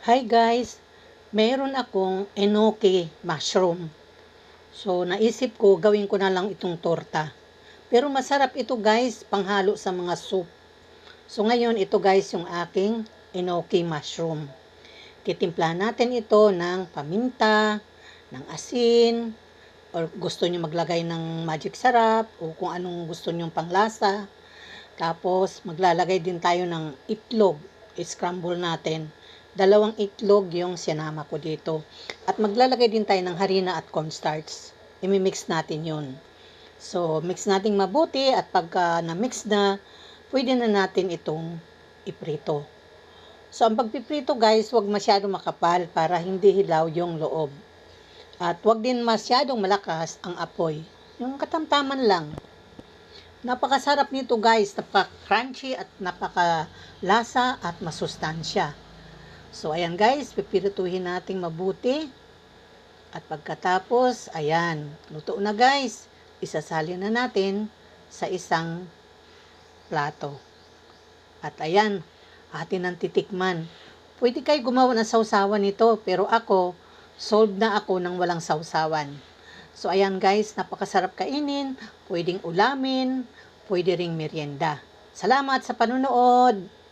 Hi guys, meron akong enoki mushroom. So naisip ko gawin ko na lang itong torta. Pero masarap ito guys, panghalo sa mga soup. So ngayon ito guys yung aking enoki mushroom. Titimplahan natin ito ng paminta, ng asin, or gusto nyo maglagay ng magic sarap, o kung anong gusto nyo panglasa. Tapos maglalagay din tayo ng itlog, i-scramble natin. 2 itlog yung sinama ko dito. At maglalagay din tayo ng harina at cornstarch. Imi-mix natin yun. So, mix natin mabuti at pagka na-mix na, pwede na natin itong iprito. So, ang pagpiprito guys, huwag masyado makapal para hindi hilaw yung loob. At huwag din masyadong malakas ang apoy. Yung katamtaman lang. Napakasarap nito guys, napaka-crunchy at napakalasa at masustansya. So, ayan guys, pipirituhin natin mabuti. At pagkatapos, ayan, luto na guys. Isasalin na natin sa isang plato. At ayan, atin ang titikman. Pwede kayo gumawa ng sausawan nito, pero ako, solve na ako ng walang sausawan. So, ayan guys, napakasarap kainin. Pwedeng ulamin, pwede ring merienda. Salamat sa panunood!